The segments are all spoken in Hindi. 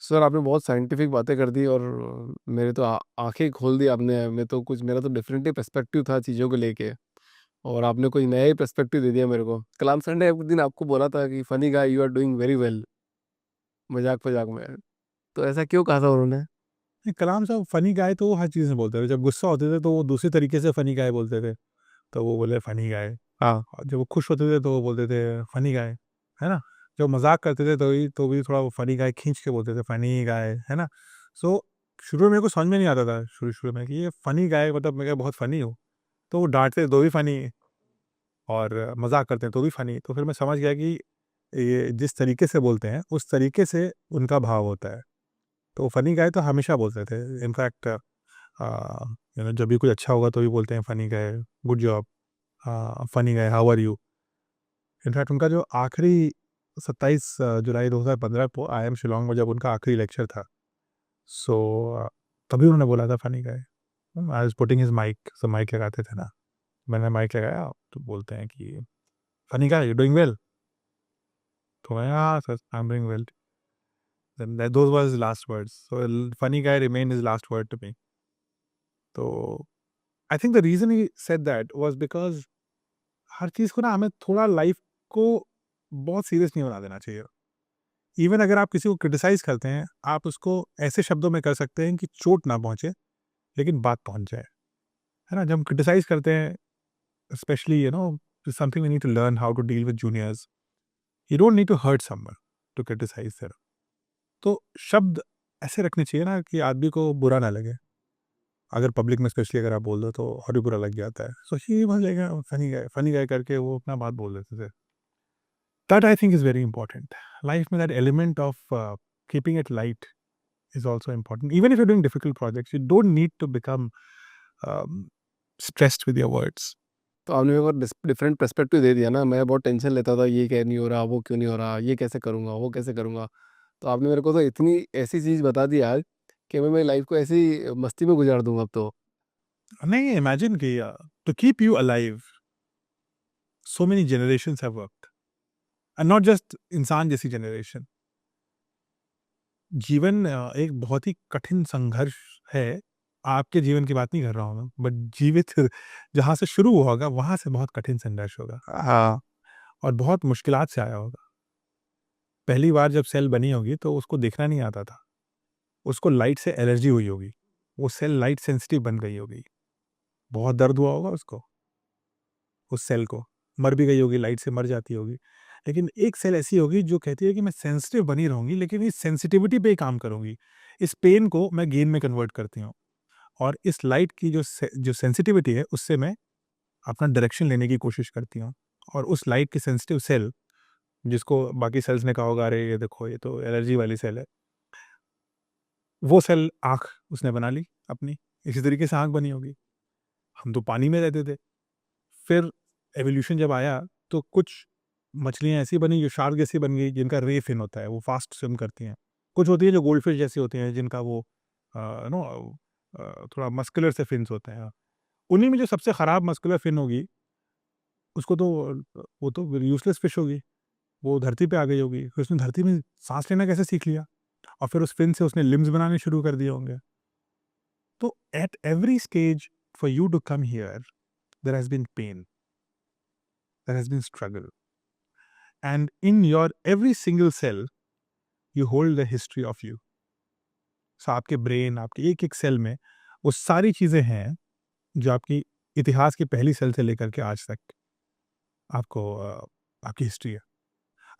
सर आपने बहुत साइंटिफिक बातें कर दी और मेरे तो आंखें खोल दी आपने। मैं तो कुछ मेरा तो डिफरेंट ही पर्सपेक्टिव था चीज़ों को लेके, और आपने कोई नया ही पर्सपेक्टिव दे दिया मेरे को। कलाम सर ने एक दिन आपको बोला था कि funny guy you are doing very well, मजाक मजाक में। तो ऐसा क्यों कहा था उन्होंने? नहीं, कलाम साहब फनी गाय तो वो हर चीज़ में बोलते थे। जब गुस्सा होते थे तो वो दूसरे तरीके से फनी गाय बोलते थे, तो वो बोले फनी गाय। हाँ। और जब वो खुश होते थे तो वो बोलते थे फनी गाय, है ना? जब मज़ाक करते थे तो भी थोड़ा वो फनी गाय खींच के बोलते थे फनी गाय, है ना? सो शुरू में मेरे को समझ में नहीं आता था शुरू-शुरू में कि ये फनी गाय मतलब मैं क्या बहुत फनी हूँ? तो वो डाँटते तो भी फनी और मज़ाक करते हैं तो भी फनी। तो फिर मैं समझ गया कि ये जिस तरीके से बोलते हैं, उस तरीके से उनका भाव होता है। तो फनी गाय तो हमेशा बोलते थे। इनफैक्ट जब भी कुछ अच्छा होगा तो भी बोलते हैं funny guy, good job, funny guy, how are you? In fact उनका जो आखिरी 27 जुलाई 2015 को आईआईएम शिलांग में जब उनका आखिरी लेक्चर था, सो तभी उन्होंने बोला था funny guy. I was putting his mic, so mic लगाते थे ना, मैंने माइक लगाया तो बोलते हैं कि funny guy you doing well? तो मैं हाँ sir I am doing well. Then those were his last words, so funny guy remained his last word to me. तो I think the reason he said that was because हर चीज़ को ना हमें थोड़ा लाइफ़ को बहुत सीरियस नहीं बना देना चाहिए। इवन अगर आप किसी को क्रिटिसाइज़ करते हैं, आप उसको ऐसे शब्दों में कर सकते हैं कि चोट ना पहुँचे, लेकिन बात पहुँच जाए। है ना? जब हम क्रिटिसाइज़ करते हैं, specially something we need to learn how to deal with juniors. You don't need to hurt someone to criticise them. तो शब्द ऐसे रखने चाहिए ना कि आदमी को बुरा ना लगे। अगर पब्लिक में स्पेशली अगर आप बोल दो तो और भी बुरा लग जाता है। So he was like funny guy करके वो अपना बात बोल देते थे। That I think is very important. Life में that element of keeping it light is also important. Even if you're doing difficult projects, you don't need to become um, stressed with your words. तो आपने मेरे को डिफरेंट पर्सपेक्टिव दे दिया ना। मैं बहुत टेंशन लेता था, ये क्या नहीं हो रहा, वो क्यों नहीं हो रहा, ये कैसे करूँगा, वो कैसे करूँगा। तो आपने मेरे को तो इतनी ऐसी चीज़ बता दी आज कि मैं मेरी लाइफ को ऐसी मस्ती में गुजार दूंगा अब तो। नहीं, imagine कि to keep you alive, so many generations have worked, and not just इंसान जैसी generation. जीवन एक बहुत ही कठिन संघर्ष है। आपके जीवन की बात नहीं कर रहा हूँ मैं, बट जीवित जहाँ से शुरू हुआ होगा, वहाँ से बहुत कठिन संघर्ष होगा। हाँ। और बहुत मुश्किलात से आया होगा। पहली बार जब सेल बनी होगी, तो उसको देखना नहीं आता था। उसको लाइट से एलर्जी हुई होगी। वो सेल लाइट सेंसिटिव बन गई होगी। बहुत दर्द हुआ होगा उसको, उस सेल को। मर भी गई होगी, लाइट से मर जाती होगी। लेकिन एक सेल ऐसी होगी जो कहती है कि मैं सेंसिटिव बनी रहूँगी, लेकिन इस सेंसिटिविटी पे ही काम करूँगी। इस पेन को मैं गेन में कन्वर्ट करती हूँ, और इस लाइट की जो सेंसिटिविटी है, उससे मैं अपना डायरेक्शन लेने की कोशिश करती हूँ। और उस लाइट की सेंसिटिव सेल, जिसको बाकी सेल्स ने कहा होगा, अरे ये देखो ये तो एलर्जी वाली सेल है। वो सेल आँख उसने बना ली अपनी। इसी तरीके से आँख बनी होगी। हम तो पानी में रहते थे। फिर एवोल्यूशन जब आया तो कुछ मछलियाँ ऐसी बनी जो शार्क जैसी बन गई, जिनका रे फिन होता है, वो फास्ट स्विम करती हैं। कुछ होती है जो गोल्डफिश जैसी होती हैं, जिनका वो थोड़ा मस्कुलर से फिन्स होते हैं। उन्हीं में जो सबसे खराब मस्कुलर फिन होगी, उसको तो वो तो यूज़लेस फिश होगी। वो धरती पे आ गई होगी। फिर उसने धरती में साँस लेना कैसे सीख लिया? और फिर उस फिन से उसने लिम्ब्स बनाने शुरू कर दिए होंगे। तो at every stage for you to come here, there has been pain, there has been struggle, and in your every single cell you hold the history of you. So आपके ब्रेन, आपके एक-एक सेल में वो सारी चीज़ें हैं जो आपकी इतिहास की पहली सेल से लेकर के आज तक आपको आपकी हिस्ट्री है।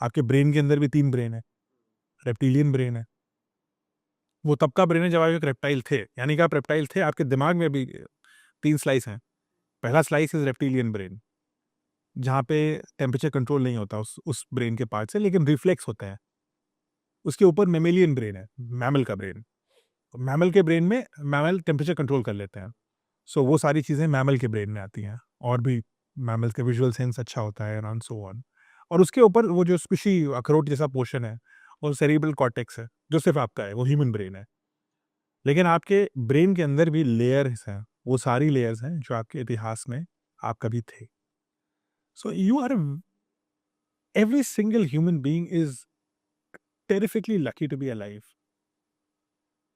आपके ब्रेन के अंदर भी 3 ब्रेन है। रेप्टिलियन ब्रेन है। वो तब का ब्रेन है जब आप एक रेप्टाइल थे। यानी कि आप रेप्टाइल थे, आपके दिमाग में भी 3 स्लाइस हैं। पहला स्लाइस इज़ रेप्टिलियन ब्रेन, जहाँ पे टेम्परेचर कंट्रोल नहीं होता उस ब्रेन के पार्ट से, लेकिन रिफ्लेक्स होते हैं। उसके ऊपर मैमेलियन ब्रेन है, मैमल का ब्रेन। मैमल के ब्रेन में मैमल टेम्परेचर कंट्रोल कर लेते हैं। सो वो सारी चीज़ें मैमल के ब्रेन में आती हैं। और भी मैमल्स का विजुअल सेंस अच्छा होता है, एंड सो ऑन। और उसके ऊपर वो जो स्क्विशी अखरोट जैसा पोर्शन है, वो सेरेब्रल कॉर्टेक्स है, जो सिर्फ़ आपका है, वो ह्यूमन ब्रेन है। लेकिन आपके ब्रेन के अंदर भी लेयर्स हैं, वो सारी लेयर्स हैं जो आपके इतिहास में आप कभी थे। So you are every single human being is terrifically lucky to be alive.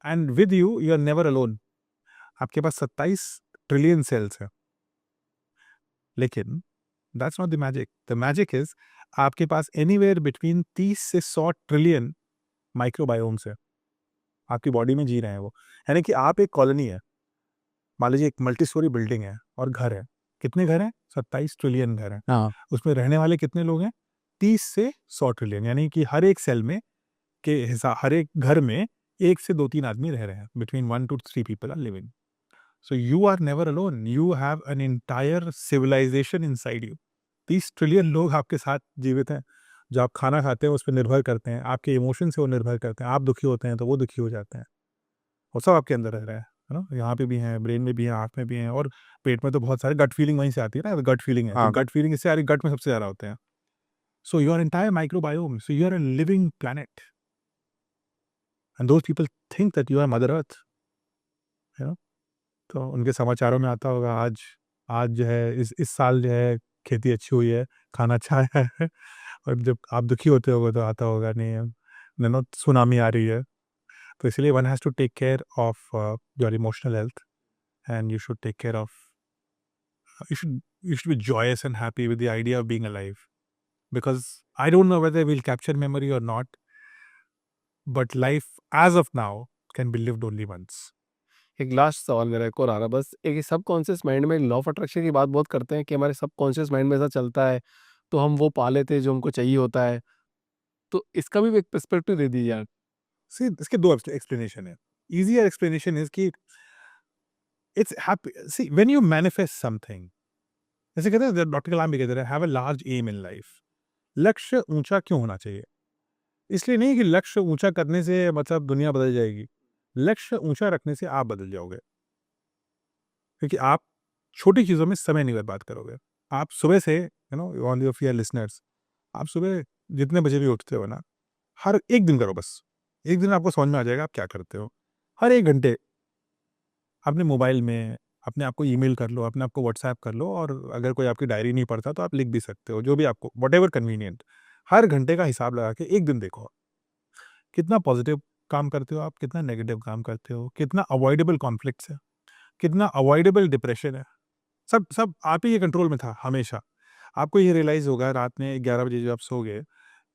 And with you you are never alone. आपके पास 27 ट्रिलियन सेल्स है, लेकिन that's not the magic. The magic is आपके पास एनीवेयर बिटवीन 30 से 100 ट्रिलियन माइक्रोबायोम्स है, आपकी बॉडी में जी रहे हैं वो। यानी कि आप एक कॉलोनी है, मान लीजिए एक मल्टी स्टोरी बिल्डिंग है और घर है। कितने घर हैं? 27 ट्रिलियन घर हैं। हाँ, उसमें रहने वाले कितने लोग हैं? 30 से 100 ट्रिलियन। यानी कि हर एक सेल में के हिसाब, हर एक घर में 1 से 2-3 आदमी रह रहे हैं। Between 1 to 3 people are living. So you are never alone, you have an entire civilisation inside you. 30 trillion लोग आपके साथ जीवित हैं। जो आप खाना खाते हैं उस पर निर्भर करते हैं, आपके इमोशन से वो निर्भर करते हैं। आप दुखी होते हैं तो वो दुखी हो जाते हैं। वो सब आपके अंदर रह रहा है ना? यहाँ पे भी हैं, ब्रेन में भी हैं, हाथ में भी हैं, और पेट में तो बहुत सारे। गट फीलिंग वहीं से आती है ना, गट फीलिंग है तो हाँ, गट फीलिंग इससे आ रही, गट में सबसे ज़्यादा होते हैं। So your entire microbiome, so you are a living planet, and those people think that you are mother earth, you know. तो उनके समाचारों में आता होगा आज, आज जो है इस साल जो है खेती अच्छी हुई है, खाना अच्छा आया है। और जब आप दुखी होते होगे तो आता होगा नहीं, सुनामी आ रही है। तो इसलिए one has to take care of your emotional health, and you should take care of, you should be joyous and happy with the idea of being alive, because I don't know whether we'll capture memory or not, but life as of now can be lived only once. एक लास्ट सवाल मेरा एक और आ रहा है बस। एक सबकॉन्शियस माइंड में लॉ ऑफ अट्रैक्शन की बात बहुत करते हैं कि हमारे सबकॉन्शियस माइंड में ऐसा चलता है, तो हम वो पा लेते हैं जो हमको चाहिए होता है। तो इसका भी एक पर्सपेक्टिव दे दीजिए आप। See, इसके दो एक्सप्लेनेशन है। Easier explanation is कि it's happy, see when you manifest something, जैसे कहते हैं डॉक्टर कलाम भी कहते हैं have a large aim in life. लक्ष्य ऊंचा क्यों होना चाहिए? इसलिए नहीं कि लक्ष्य ऊंचा करने से मतलब दुनिया बदल जाएगी। लक्ष्य ऊंचा रखने से आप बदल जाओगे, क्योंकि आप छोटी चीज़ों में समय नहीं बर्बाद करोगे। आप सुबह से, ऑन योर फियर लिसनर्स, आप सुबह जितने बजे भी उठते हो ना, हर एक दिन करो बस। एक दिन आपको समझ में आ जाएगा आप क्या करते हो। हर 1 घंटे अपने मोबाइल में अपने आप को ईमेल कर लो, अपने आप को व्हाट्सएप कर लो, और अगर कोई आपकी डायरी नहीं पढ़ता तो आप लिख भी सकते हो, जो भी आपको व्हाटएवर कन्वीनिएंट। हर घंटे का हिसाब लगा के 1 दिन देखो, कितना पॉजिटिव काम करते हो आप, कितना नेगेटिव काम करते हो, कितना अवॉइडेबल कॉन्फ्लिक्ट्स है, कितना अवॉइडेबल डिप्रेशन है। सब सब आप ही के कंट्रोल में था हमेशा। आपको ये रियलाइज़ होगा रात में 11 बजे जब आप सो गए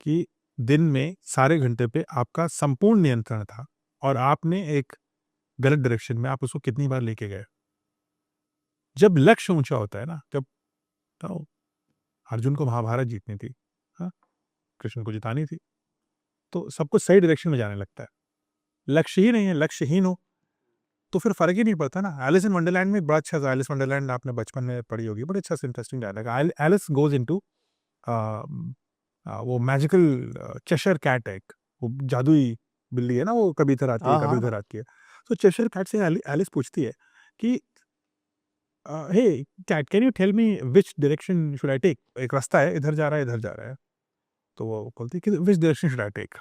कि दिन में सारे घंटे पे आपका संपूर्ण नियंत्रण था, और आपने एक गलत डायरेक्शन में आप उसको कितनी बार लेके गए। जब लक्ष्य ऊँचा होता है ना, जब तो अर्जुन को महाभारत जीतनी थी, हाँ, कृष्ण को जितानी थी, तो सब कुछ सही डायरेक्शन में जाने लगता है। लक्ष्य ही नहीं है, लक्ष्यहीन हो, तो फिर फ़र्क ही नहीं पड़ता ना। एलिस इन वंडरलैंड में बड़ा अच्छा था, एलिस वंडरलैंड आपने बचपन में पढ़ी होगी, बड़ा अच्छा इंटरेस्टिंग डायलॉग है। एलिस गोज़ इनटू वो मैजिकल चेशर कैट है एक, वो जादुई बिल्ली है ना, वो कभी इधर आती है, हाँ, कभी उधर हाँ। आती है। तो चेशर कैट से एलिस पूछती है कि hey cat, can you tell me which direction should I take? एक रास्ता है, इधर जा रहा है, इधर जा रहा है। तो वो बोलती है कि which direction should I take?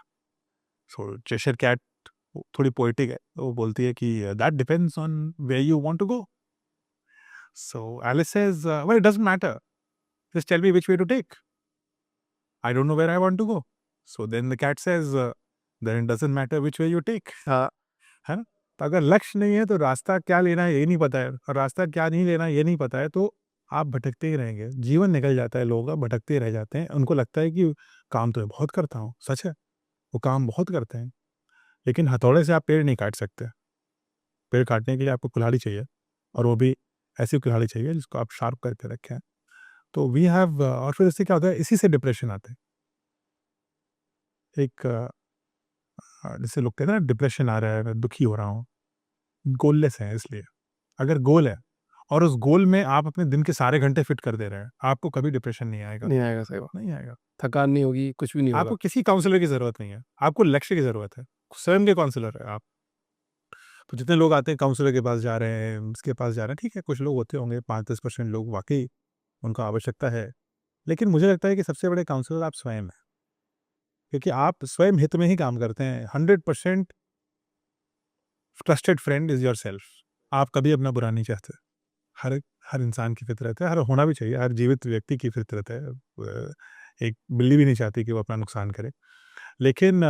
So Cheshire cat थोड़ी पोएटिक है, तो वो बोलती है कि that depends on where you want to go. So Alice says well it doesn't matter, just tell me which way to take. I don't know where I want to go. So then the cat says then it doesn't matter which way you take. हाँ, है ना? तो अगर लक्ष्य नहीं है तो रास्ता क्या लेना है ये नहीं पता है, और रास्ता क्या नहीं लेना है ये नहीं पता है, तो आप भटकते ही रहेंगे। जीवन निकल जाता है लोगों का, भटकते ही रह जाते हैं। उनको लगता है कि काम तो मैं बहुत करता हूँ, सच है, वो काम बहुत करते हैं, लेकिन हथौड़े से आप पेड़ नहीं काट सकते। पेड़ काटने के लिए आपको कुल्हाड़ी चाहिए, और वो भी ऐसी कुल्हाड़ी चाहिए जिसको आप शार्प करके रखें। तो वी हैव, और फिर इससे क्या होता है, इसी से डिप्रेशन आते हैं। एक जैसे लोग कहते हैं ना डिप्रेशन आ रहा है, मैं दुखी हो रहा हूँ, गोललेस है इसलिए। अगर गोल है और उस गोल में आप अपने दिन के सारे घंटे फिट कर दे रहे हैं, आपको कभी डिप्रेशन नहीं आएगा। नहीं आएगा, सही बात। नहीं आएगा। थकान नहीं होगी, कुछ भी नहीं आपको होगा। किसी काउंसलर की ज़रूरत नहीं है, आपको लक्ष्य की ज़रूरत है। स्वयं के काउंसलर है आप। तो जितने लोग आते हैं काउंसलर के पास जा रहे हैं, उसके पास जा रहे हैं, ठीक है, कुछ लोग होते होंगे 5-10% लोग वाक़ई उनको आवश्यकता है। लेकिन मुझे लगता है कि सबसे बड़े काउंसलर आप स्वयं हैं, क्योंकि आप स्वयं हित में ही काम करते हैं। 100% ट्रस्टेड फ्रेंड इज़ योरसेल्फ। आप कभी अपना बुरा नहीं चाहते। हर हर इंसान की फितरत है, हर होना भी चाहिए, हर जीवित व्यक्ति की फितरत है। एक बिल्ली भी नहीं चाहती कि वो अपना नुकसान करे। लेकिन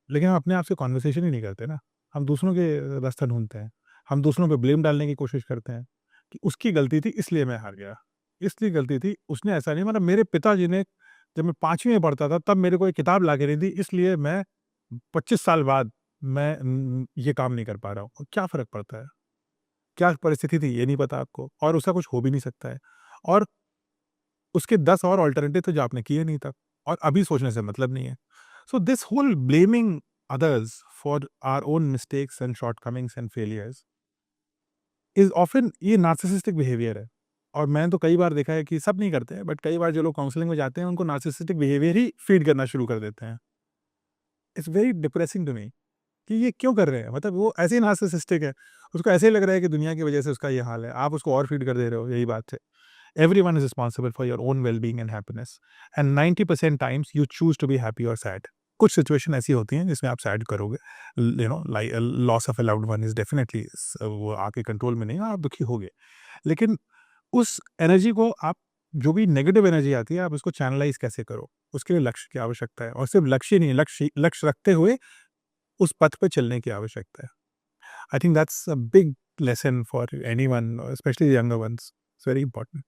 लेकिन हम अपने आप से कन्वर्सेशन ही नहीं करते ना। हम दूसरों के रास्ता ढूँढते हैं। हम दूसरों पे ब्लेम डालने की कोशिश करते हैं कि उसकी गलती थी इसलिए मैं हार गया, इसलिए गलती थी, उसने ऐसा नहीं, मतलब मेरे पिताजी ने, जब मैं 5वीं में पढ़ता था तब मेरे को एक किताब ला के नहीं दी, इसलिए मैं 25 साल बाद मैं ये काम नहीं कर पा रहा हूँ। क्या फ़र्क पड़ता है? क्या परिस्थिति थी ये नहीं पता आपको, और उसका कुछ हो भी नहीं सकता है, और उसके 10 और अल्टरनेटिव थे जो आपने किए नहीं तब, और अभी सोचने से मतलब नहीं है। So this whole blaming others for our own mistakes and shortcomings and failures is often, ये नार्सिसिस्टिक बिहेवियर है। और मैंने तो कई बार देखा है कि सब नहीं करते हैं, बट कई बार जो लोग काउंसलिंग में जाते हैं उनको नार्सिसिस्टिक बिहेवियर ही फीड करना शुरू कर देते हैं। It's very depressing to me कि ये क्यों कर रहे हैं? मतलब वो ऐसे ही नार्सिसिस्टिक है, उसको ऐसे ही लग रहा है कि दुनिया की वजह से उसका ये हाल है, आप उसको और फीड कर दे रहे हो, यही बात है। Everyone is responsible for your own well-being and happiness, and 90% times you choose to be happy or sad. कुछ सिचुएशन ऐसी होती हैं जिसमें आप सैड करोगे, you know, like loss of a loved one is definitely, वो आपके कंट्रोल में नहीं है, आप दुखी होगे, लेकिन उस एनर्जी को आप, जो भी नेगेटिव एनर्जी आती है, आप उसको चैनलाइज कैसे करो, उसके लिए लक्ष्य की आवश्यकता है, और सिर्फ लक्ष्य नहीं, लक्ष्य लक्ष्य रखते हुए उस पथ पे चलने की आवश्यकता है। I think that's a big lesson for anyone, specially younger once. It's very important.